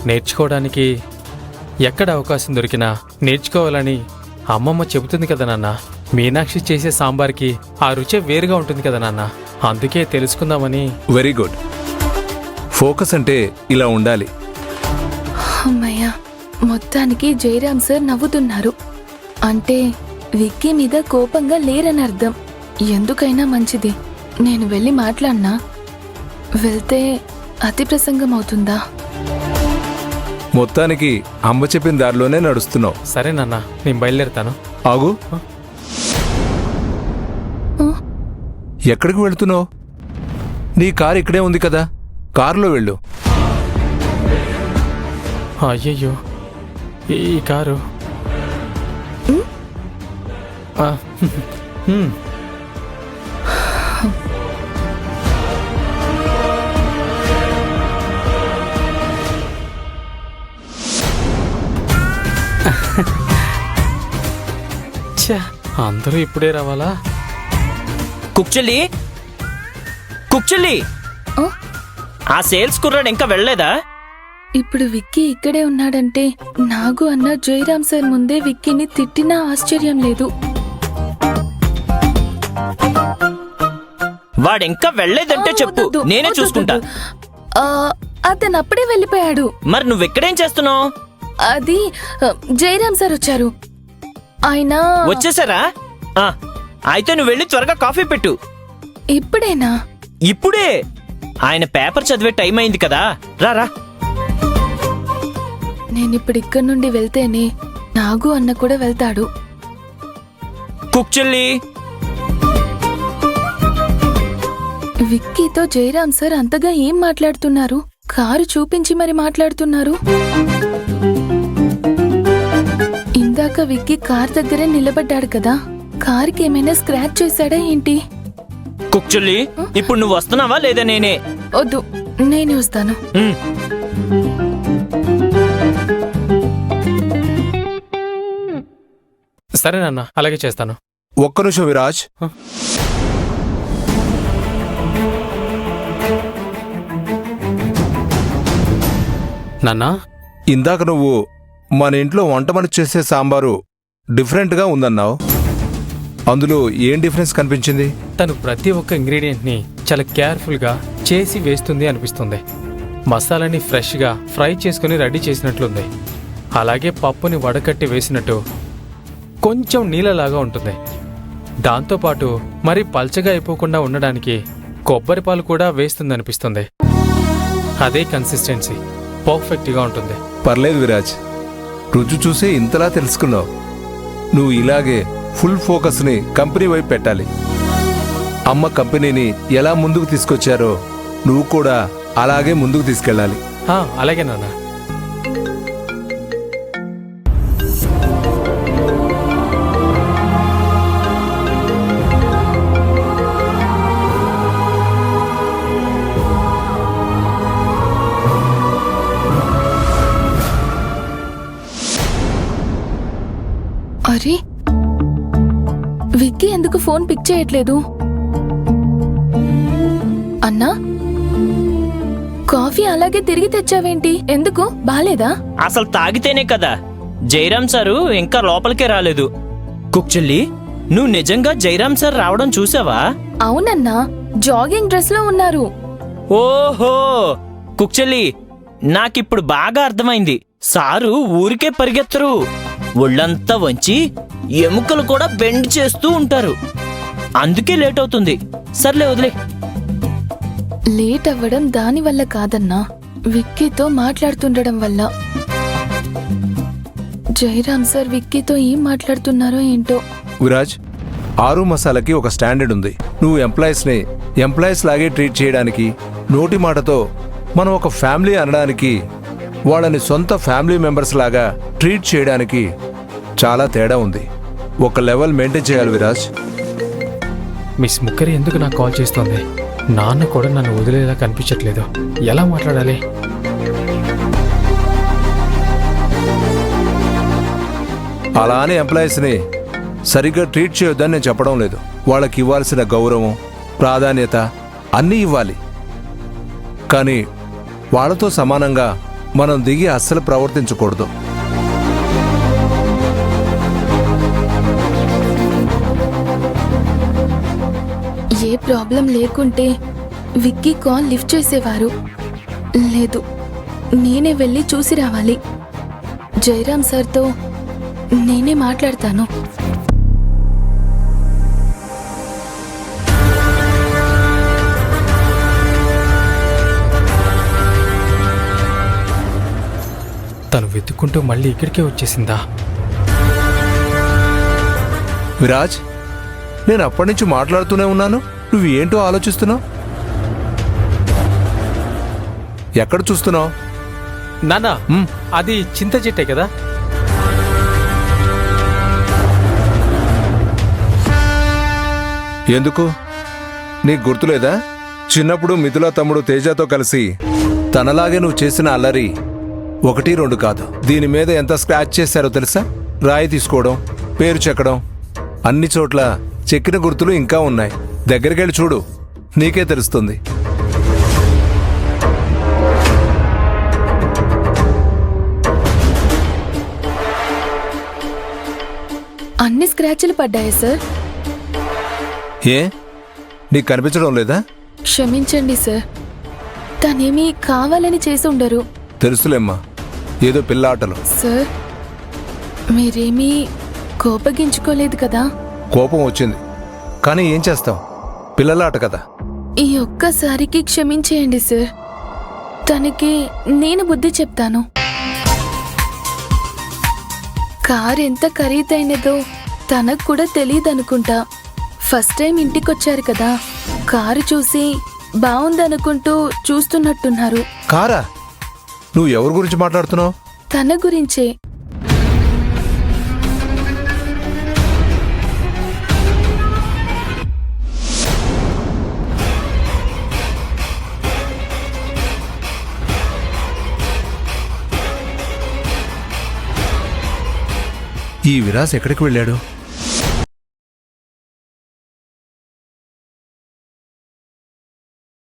నేర్చుకోవడానికి ఎక్కడ అవకాశం దొరికినా నేర్చుకోవాలని అమ్మమ్మ చెబుతుంది కదా నాన్న. మీనాక్షి చేసే సాంబార్కి ఆ రుచే వేరుగా ఉంటుంది కదా నాన్న. అందుకే తెలుసుకుందామని. Very good. ఫోకస్ అంటే ఇలా ఉండాలి. అమ్మయ్య, మొత్తానికి జయరాం సార్ నవ్వుతున్నారు. అంటే విక్కీ మీద కోపంగా లేరని అర్థం. ఎందుకైనా మంచిది నేను వెళ్ళి మాట్లాడినా. వెళ్తే అతి ప్రసంగం అవుతుందా? మొత్తానికి అమ్మ చెప్పిన దారిలోనే నడుస్తున్నావు. సరే నాన్న, నేను బయలుదేరుతాను. ఆగు. ఎక్కడికి వెళ్తున్నావు? నీ కారు ఇక్కడే ఉంది కదా, కారులో వెళ్ళు. అయ్యయ్యో, ఈ కారు. అందరూ ఇప్పుడే రావాలా? కుక్చెల్లి, కుక్చెల్లి, ఆ సేల్స్ కుర్రాడు ఇంకా వెళ్ళలేదా? ఇప్పుడు విక్కీ ఇక్కడే ఉన్నాడంటే నాగు అన్న జయరాం సార్ ముందే విక్కీని తిట్టినా ఆశ్చర్యం లేదు. వాడింకా వెళ్ళలేదంటే చెప్పు, నేనే చూసుకుంటా. అతను అప్పుడే వెళ్ళిపోయాడు. మరి నువ్వెక్కడేం చేస్తున్నావు? అది జయరాం సార్ వచ్చారు. ఆయన వచ్చేసారా? అయితే నువ్వు వెళ్ళి త్వరగా కాఫీ పెట్టు. ఇప్పుడేనా? ఇప్పుడే. ఆయన పేపర్ చదివే టైం అయింది కదా, రారా. నేనిప్పుడు ఇక్కడి నుండి వెళ్తేనే నాగు అన్న కూడా వెళ్తాడు. కుక్చెల్లి, విక్కీతో జయరాం సార్ అంతగా ఏం మాట్లాడుతున్నారు? కారు చూపించి మరి మాట్లాడుతున్నారు. ఇందాక విక్కీ కార్ దగ్గరే నిలబడ్డాడు కదా, కార్కి ఏమైనా స్క్రాచ్ చేశాడా ఏంటి? కుక్చెల్లి, ఇప్పుడు నువ్వు వస్తున్నావా లేదా నేనే? వద్దు, నేనే వస్తాను. సరే నాన్న, అలాగే చేస్తాను. ఒక్క నిమిషం విరాజ్. నాన్నా, ఇందాక నువ్వు మన ఇంట్లో వంట మనిషి చేసే సాంబారు డిఫరెంట్గా ఉందన్నావు. అందులో ఏం డిఫరెన్స్ కనిపించింది? తను ప్రతి ఒక్క ఇంగ్రీడియంట్ని చాలా కేర్ఫుల్గా చేసి వేస్తుంది అనిపిస్తుంది. మసాలాని ఫ్రెష్గా ఫ్రై చేసుకుని రెడీ చేసినట్లుంది. అలాగే పప్పుని వడకట్టి వేసినట్టు కొంచెం నీళ్ళలాగా ఉంటుంది. దాంతోపాటు మరి పల్చగా అయిపోకుండా ఉండడానికి కొబ్బరి పాలు కూడా వేస్తుందనిపిస్తుంది. అదే కన్సిస్టెన్సీ పర్ఫెక్ట్గా ఉంటుంది. పర్లేదు విరాజ్, రుచి చూసే ఇంతలా తెలుసుకున్నావు. నువ్వు ఇలాగే ఫుల్ ఫోకస్ని కంపెనీ వైపు పెట్టాలి. అమ్మ కంపెనీని ఎలా ముందుకు తీసుకొచ్చారో నువ్వు కూడా అలాగే ముందుకు తీసుకెళ్ళాలి. అలాగే నాన్న. అరే, విక్కీ ఎందుకు ఫోన్ పిక్ చేయట్లేదు? అన్నా, కాఫీ అలాగే తిరిగి తెచ్చావేంటి? ఎందుకు, బాలేదా? అసలు తాగితేనే కదా. జయరాం సారు ఇంకా లోపలికే రాలేదు. కుక్చెల్లి, నువ్వు నిజంగా జయరాం సార్ రావడం చూసావా? అవునన్నా, జాగింగ్ డ్రెస్ లో ఉన్నారు. ఓహో కుక్చెల్లి, నాకిప్పుడు బాగా అర్థమైంది. సారు ఊరికే పరిగెత్తరు, ఒళ్ళంతా వంచి ఎముకలు కూడా బెండ్ చేస్తూ ఉంటారు. అందుకే లేట్ అవుతుంది. సర్లే, వదిలే. లేట్ అవ్వడం దాని వల్ల కాదన్నా, విక్కీతో మాట్లాడుతుండడం వల్ల. జయరాం సార్ విక్కీతో ఏం మాట్లాడుతున్నారో ఏంటో. విరాజ్, ఆరు మసాలాకి ఒక స్టాండర్డ్ ఉంది. నువ్వు ఎంప్లాయీస్ని ఎంప్లాయీస్ లాగే ట్రీట్ చేయడానికి, నోటి మాటతో మనం ఒక ఫ్యామిలీ అనడానికి, వాళ్ళని సొంత ఫ్యామిలీ మెంబర్స్ లాగా ట్రీట్ చేయడానికి చాలా తేడా ఉంది. ఒక లెవెల్ మెయింటైన్ చేయాలి విరాజ్. మిస్ ముక్కరి ఎందుకు నాకు కాల్ చేస్తోంది? నాన్న కూడా నన్ను వదిలేలా కనిపించట్లేదు. ఎలా మాట్లాడాలి? అలా అని ఎంప్లాయీస్ని సరిగ్గా ట్రీట్ చేయొద్దని నేను చెప్పడం లేదు. వాళ్ళకి ఇవ్వాల్సిన గౌరవం, ప్రాధాన్యత అన్నీ ఇవ్వాలి. కానీ వాళ్ళతో సమానంగా మనం దిగి అస్సలు ప్రవర్తించకూడదు. ఏ ప్రాబ్లం లేకుంటే విక్కీ కాల్ లిఫ్ట్ చేసేవారు. లేదు, నేనే వెళ్ళి చూసి రావాలి. జయరాం సార్తో నేనే మాట్లాడతాను. తను వెతుక్కుంటూ మళ్ళీ ఇక్కడికే వచ్చేసిందా? విరాజ్, నేను అప్పటి నుంచి మాట్లాడుతూనే ఉన్నాను, నువ్వు ఏంటో ఆలోచిస్తున్నావు? ఎక్కడ చూస్తున్నావు? నానా, అది చింత చెట్టే కదా? ఎందుకు? నీకు గుర్తులేదా? చిన్నప్పుడు మిథులా తమ్ముడు తేజతో కలిసి తనలాగే నువ్వు చేసిన అల్లరి 1-2 కాదు. దీని మీద ఎంత స్క్రాచ్ చేశారో తెలుసా? రాయి తీసుకోవడం, పేరు చెక్కడం, అన్ని చోట్ల చెక్కిన గుర్తులు ఇంకా ఉన్నాయి. దగ్గరికెళ్ళి చూడు, నీకే తెలుస్తుంది. అన్ని స్క్రాచ్లు పడ్డాయి సార్. ఏ, నీకు కనిపించడం లేదా? క్షమించండి సార్, తనేమీ కావాలని చేసి ఉండరు. తెలుసులేమ్మా, ఏదో పిల్ల ఆటలు. సార్, మీరేమీ కోపగించుకోలేదు కదా? కోపం వచ్చింది, కానీ ఏం చేస్తాం, పిల్లలాట కదా. ఈ ఒక్కసారికి క్షమించేయండి సార్. తనకి నేను బుద్ధి చెప్తాను. కార్ ఎంత ఖరీదైనదో తనకు కూడా తెలియదనుకుంటా. ఫస్ట్ టైం ఇంటికొచ్చారు కదా, కారు చూసి బాగుందనుకుంటూ చూస్తున్నట్టున్నారు. కారా? నువ్వు ఎవరి గురించి మాట్లాడుతున్నావు? తన గురించే. ఈ విరాస్ ఎక్కడికి వెళ్ళాడు?